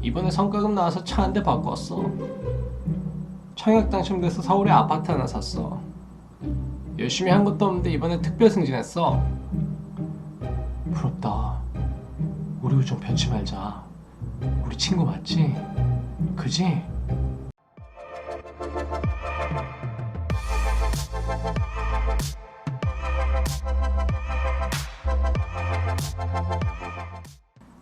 이번에 성과금 나와서 차 한 대 바꿨어. 청약 당첨돼서 서울에 아파트 하나 샀어. 열심히 한 것도 없는데 이번에 특별 승진했어. 부럽다. 우리 좀 변치 말자. 우리 친구 맞지? 그지?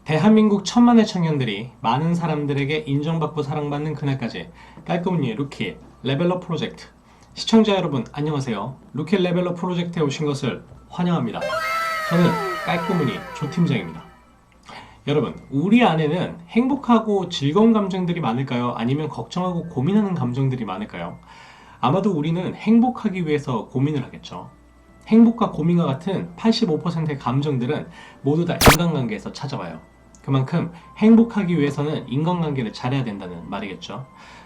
대한민국 천만의 청년들이 많은 사람들에게 인정받고 사랑받는 그날까지 깔끔이 루키 레벨업 프로젝트 시청자 여러분 안녕하세요. 루키 레벨업 프로젝트에 오신 것을 환영합니다. 저는 깔끔이 조팀장입니다. 여러분, 우리 안에는 행복하고 즐거운 감정들이 많을까요? 아니면 걱정하고 고민하는 감정들이 많을까요? 아마도 우리는 행복하기 위해서 고민을 하겠죠. 행복과 고민과 같은 85%의 감정들은 모두 다 인간관계에서 찾아와요. 그만큼 행복하기 위해서는 인간관계를 잘해야 된다는 말이겠죠.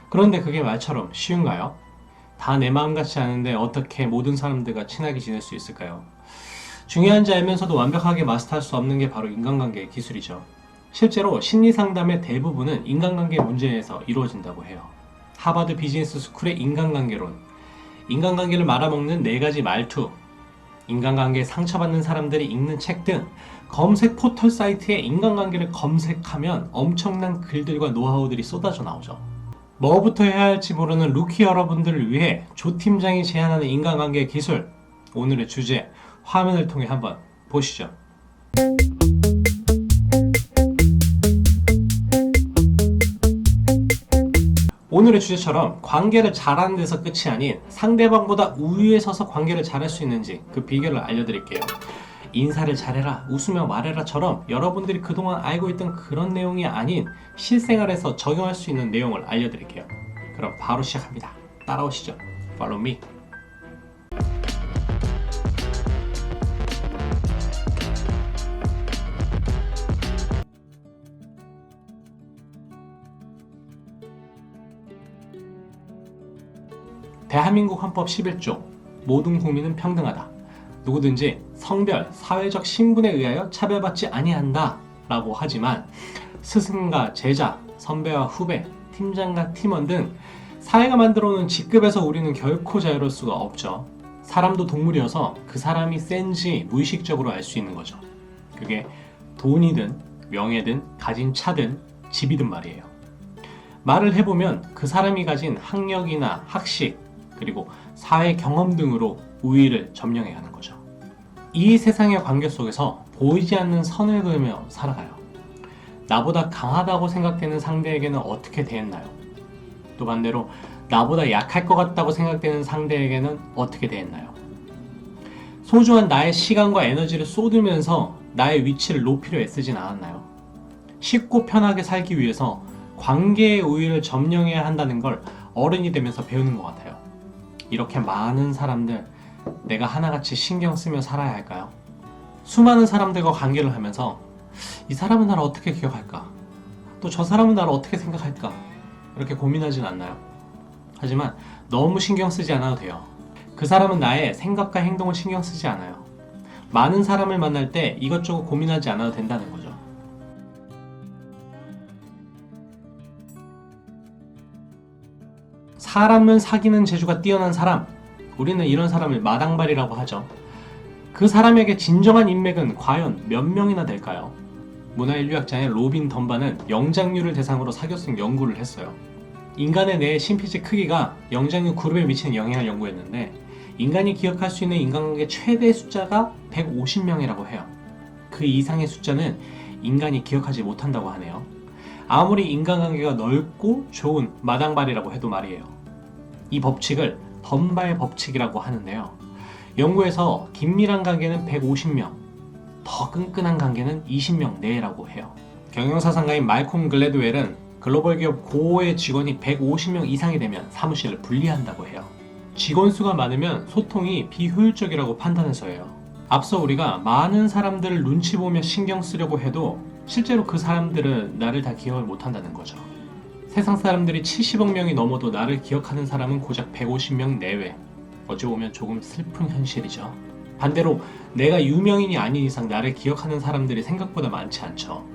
그런데 그게 말처럼 쉬운가요? 다 내 마음 같지 않은데 어떻게 모든 사람들과 친하게 지낼 수 있을까요? 중요한지 알면서도 완벽하게 마스터할 수 없는 게 바로 인간관계의 기술이죠. 실제로 심리상담의 대부분은 인간관계 문제에서 이루어진다고 해요. 하버드 비즈니스 스쿨의 인간관계론, 인간관계를 말아먹는 4가지 말투, 인간관계에 상처받는 사람들이 읽는 책 등 검색 포털 사이트에 인간관계를 검색하면 엄청난 글들과 노하우들이 쏟아져 나오죠. 뭐부터 해야 할지 모르는 루키 여러분들을 위해 조 팀장이 제안하는 인간관계 기술, 오늘의 주제 화면을 통해 한번 보시죠. 오늘의 주제처럼 관계를 잘하는 데서 끝이 아닌 상대방보다 우위에 서서 관계를 잘할 수 있는지 그 비결을 알려드릴게요. 인사를 잘해라, 웃으며 말해라처럼 여러분들이 그동안 알고 있던 그런 내용이 아닌 실생활에서 적용할 수 있는 내용을 알려드릴게요. 그럼 바로 시작합니다. 따라오시죠. Follow me. 대한민국 헌법 11조 모든 국민은 평등하다. 누구든지 성별, 사회적 신분에 의하여 차별받지 아니한다 라고 하지만 스승과 제자, 선배와 후배, 팀장과 팀원 등 사회가 만들어오는 직급에서 우리는 결코 자유로울 수가 없죠. 사람도 동물이어서 그 사람이 센지 무의식적으로 알 수 있는 거죠. 그게 돈이든 명예든 가진 차든 집이든 말이에요. 말을 해보면 그 사람이 가진 학력이나 학식 그리고 사회 경험 등으로 우위를 점령해 가는 거죠. 이 세상의 관계 속에서 보이지 않는 선을 그으며 살아가요. 나보다 강하다고 생각되는 상대에게는 어떻게 대했나요? 또 반대로 나보다 약할 것 같다고 생각되는 상대에게는 어떻게 대했나요? 소중한 나의 시간과 에너지를 쏟으면서 나의 위치를 높이려 애쓰진 않았나요? 쉽고 편하게 살기 위해서 관계의 우위를 점령해야 한다는 걸 어른이 되면서 배우는 것 같아요. 이렇게 많은 사람들, 내가 하나같이 신경 쓰며 살아야 할까요? 수많은 사람들과 관계를 하면서 이 사람은 나를 어떻게 기억할까? 또 저 사람은 나를 어떻게 생각할까? 이렇게 고민하진 않나요? 하지만 너무 신경 쓰지 않아도 돼요. 그 사람은 나의 생각과 행동을 신경 쓰지 않아요. 많은 사람을 만날 때 이것저것 고민하지 않아도 된다는 거죠. 사람을 사귀는 재주가 뛰어난 사람, 우리는 이런 사람을 마당발이라고 하죠. 그 사람에게 진정한 인맥은 과연 몇 명이나 될까요? 문화인류학자인 로빈 덤바는 영장류를 대상으로 사교성 연구를 했어요. 인간의 뇌의 심피지 크기가 영장류 그룹에 미치는 영향을 연구했는데 인간이 기억할 수 있는 인간관계 최대 숫자가 150명이라고 해요. 그 이상의 숫자는 인간이 기억하지 못한다고 하네요. 아무리 인간관계가 넓고 좋은 마당발이라고 해도 말이에요. 이 법칙을 덤바의 법칙이라고 하는데요. 연구에서 긴밀한 관계는 150명, 더 끈끈한 관계는 20명 내외라고 해요. 경영사상가인 말콤 글래드웰은 글로벌 기업 고의 직원이 150명 이상이 되면 사무실을 분리한다고 해요. 직원 수가 많으면 소통이 비효율적이라고 판단해서예요. 앞서 우리가 많은 사람들을 눈치 보며 신경 쓰려고 해도 실제로 그 사람들은 나를 다 기억을 못한다는 거죠. 세상 사람들이 70억 명이 넘어도 나를 기억하는 사람은 고작 150명 내외. 어찌 보면 조금 슬픈 현실이죠. 반대로 내가 유명인이 아닌 이상 나를 기억하는 사람들이 생각보다 많지 않죠.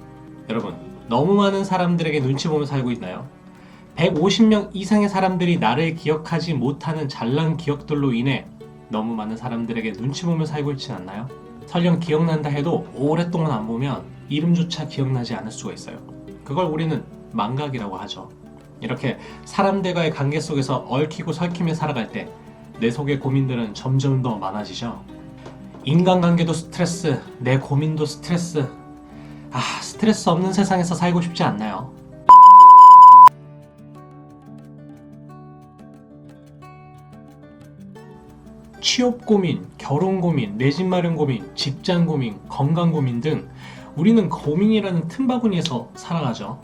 여러분, 너무 많은 사람들에게 눈치 보며 살고 있나요? 150명 이상의 사람들이 나를 기억하지 못하는 잘난 기억들로 인해 너무 많은 사람들에게 눈치 보며 살고 있지 않나요? 설령 기억난다 해도 오랫동안 안 보면 이름조차 기억나지 않을 수가 있어요. 그걸 우리는 망각이라고 하죠. 이렇게 사람들과의 관계 속에서 얽히고 설키며 살아갈 때 내 속의 고민들은 점점 더 많아지죠. 인간관계도 스트레스, 내 고민도 스트레스. 스트레스 없는 세상에서 살고 싶지 않나요? 취업 고민, 결혼 고민, 내 집 마련 고민, 직장 고민, 건강 고민 등 우리는 고민이라는 틈바구니에서 살아가죠.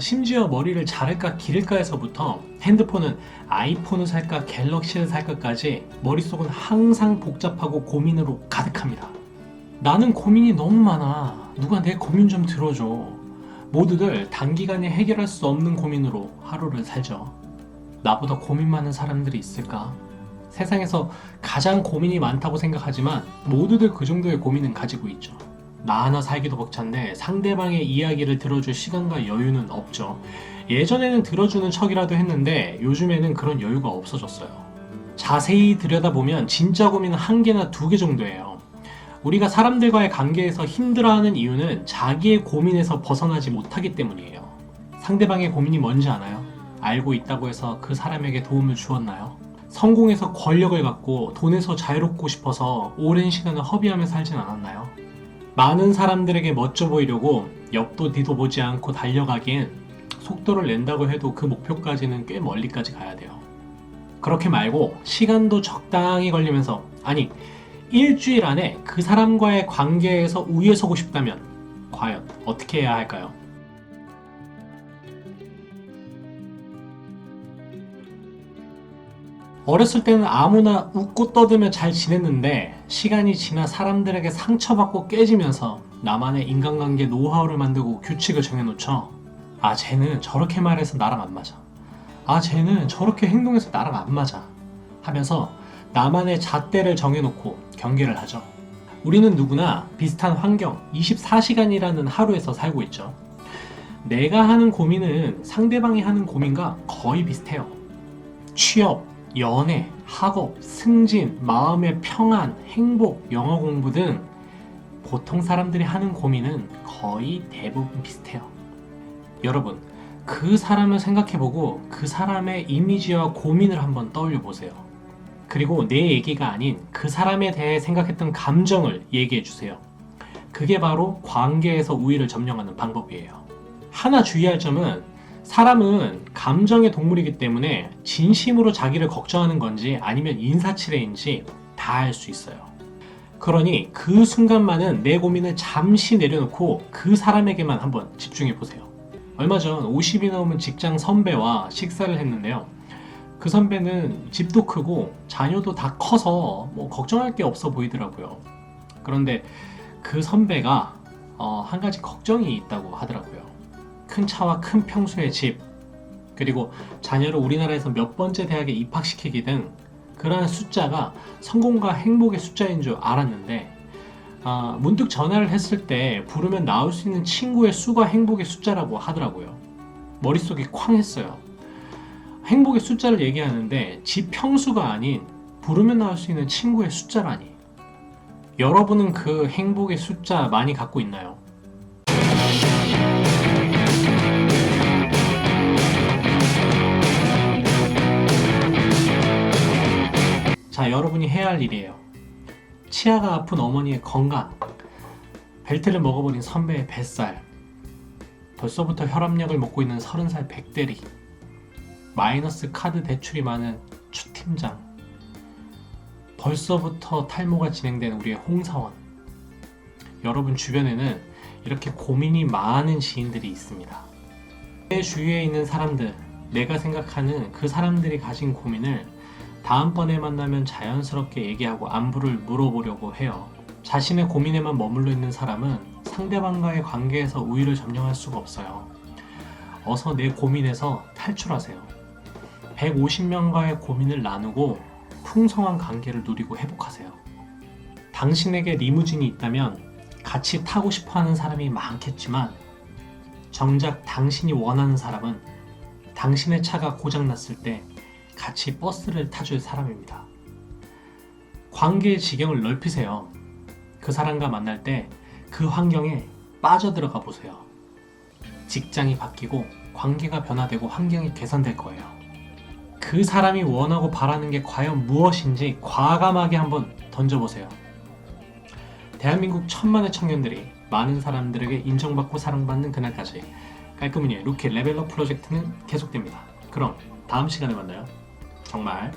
심지어 머리를 자를까 기를까에서부터 핸드폰은 아이폰을 살까 갤럭시를 살까까지 머릿속은 항상 복잡하고 고민으로 가득합니다. 나는 고민이 너무 많아. 누가 내 고민 좀 들어줘. 모두들 단기간에 해결할 수 없는 고민으로 하루를 살죠. 나보다 고민 많은 사람들이 있을까? 세상에서 가장 고민이 많다고 생각하지만 모두들 그 정도의 고민은 가지고 있죠. 나 하나 살기도 벅찬데 상대방의 이야기를 들어줄 시간과 여유는 없죠. 예전에는 들어주는 척이라도 했는데 요즘에는 그런 여유가 없어졌어요. 자세히 들여다보면 진짜 고민은 한 개나 두 개 정도예요. 우리가 사람들과의 관계에서 힘들어하는 이유는 자기의 고민에서 벗어나지 못하기 때문이에요. 상대방의 고민이 뭔지 아나요? 알고 있다고 해서 그 사람에게 도움을 주었나요? 성공해서 권력을 갖고 돈에서 자유롭고 싶어서 오랜 시간을 허비하며 살진 않았나요? 많은 사람들에게 멋져 보이려고 옆도 뒤도 보지 않고 달려가기엔 속도를 낸다고 해도 그 목표까지는 꽤 멀리까지 가야 돼요. 그렇게 말고 시간도 적당히 걸리면서 일주일 안에 그 사람과의 관계에서 우위에 서고 싶다면 과연 어떻게 해야 할까요? 어렸을 때는 아무나 웃고 떠들며 잘 지냈는데 시간이 지나 사람들에게 상처받고 깨지면서 나만의 인간관계 노하우를 만들고 규칙을 정해놓죠. 쟤는 저렇게 말해서 나랑 안 맞아. 쟤는 저렇게 행동해서 나랑 안 맞아. 하면서 나만의 잣대를 정해놓고 경계를 하죠. 우리는 누구나 비슷한 환경, 24시간이라는 하루에서 살고 있죠. 내가 하는 고민은 상대방이 하는 고민과 거의 비슷해요. 취업, 연애, 학업, 승진, 마음의 평안, 행복, 영어 공부 등 보통 사람들이 하는 고민은 거의 대부분 비슷해요. 여러분, 그 사람을 생각해보고 그 사람의 이미지와 고민을 한번 떠올려보세요. 그리고 내 얘기가 아닌 그 사람에 대해 생각했던 감정을 얘기해주세요. 그게 바로 관계에서 우위를 점령하는 방법이에요. 하나 주의할 점은 사람은 감정의 동물이기 때문에 진심으로 자기를 걱정하는 건지 아니면 인사치레인지 다 알 수 있어요. 그러니 그 순간만은 내 고민을 잠시 내려놓고 그 사람에게만 한번 집중해 보세요. 얼마 전 50이 넘은 직장 선배와 식사를 했는데요. 그 선배는 집도 크고 자녀도 다 커서 걱정할 게 없어 보이더라고요. 그런데 그 선배가 한 가지 걱정이 있다고 하더라고요. 큰 차와 큰 평수의 집, 그리고 자녀를 우리나라에서 몇 번째 대학에 입학시키기 등 그러한 숫자가 성공과 행복의 숫자인 줄 알았는데 문득 전화를 했을 때 부르면 나올 수 있는 친구의 수가 행복의 숫자라고 하더라고요. 머릿속이 쾅 했어요. 행복의 숫자를 얘기하는데 집 평수가 아닌 부르면 나올 수 있는 친구의 숫자라니. 여러분은 그 행복의 숫자 많이 갖고 있나요? 자, 여러분이 해야 할 일이에요. 치아가 아픈 어머니의 건강, 벨트를 먹어버린 선배의 뱃살, 벌써부터 혈압약을 먹고 있는 30살 백대리, 마이너스 카드 대출이 많은 추 팀장, 벌써부터 탈모가 진행된 우리의 홍사원. 여러분 주변에는 이렇게 고민이 많은 지인들이 있습니다. 내 주위에 있는 사람들, 내가 생각하는 그 사람들이 가진 고민을 다음번에 만나면 자연스럽게 얘기하고 안부를 물어보려고 해요. 자신의 고민에만 머물러 있는 사람은 상대방과의 관계에서 우위를 점령할 수가 없어요. 어서 내 고민에서 탈출하세요. 150명과의 고민을 나누고 풍성한 관계를 누리고 회복하세요. 당신에게 리무진이 있다면 같이 타고 싶어하는 사람이 많겠지만 정작 당신이 원하는 사람은 당신의 차가 고장났을 때 같이 버스를 타줄 사람입니다. 관계의 지경을 넓히세요. 그 사람과 만날 때 그 환경에 빠져들어가 보세요. 직장이 바뀌고 관계가 변화되고 환경이 개선될 거예요. 그 사람이 원하고 바라는 게 과연 무엇인지 과감하게 한번 던져보세요. 대한민국 천만의 청년들이 많은 사람들에게 인정받고 사랑받는 그날까지 깔끔이의 루키 레벨업 프로젝트는 계속됩니다. 그럼 다음 시간에 만나요. 정말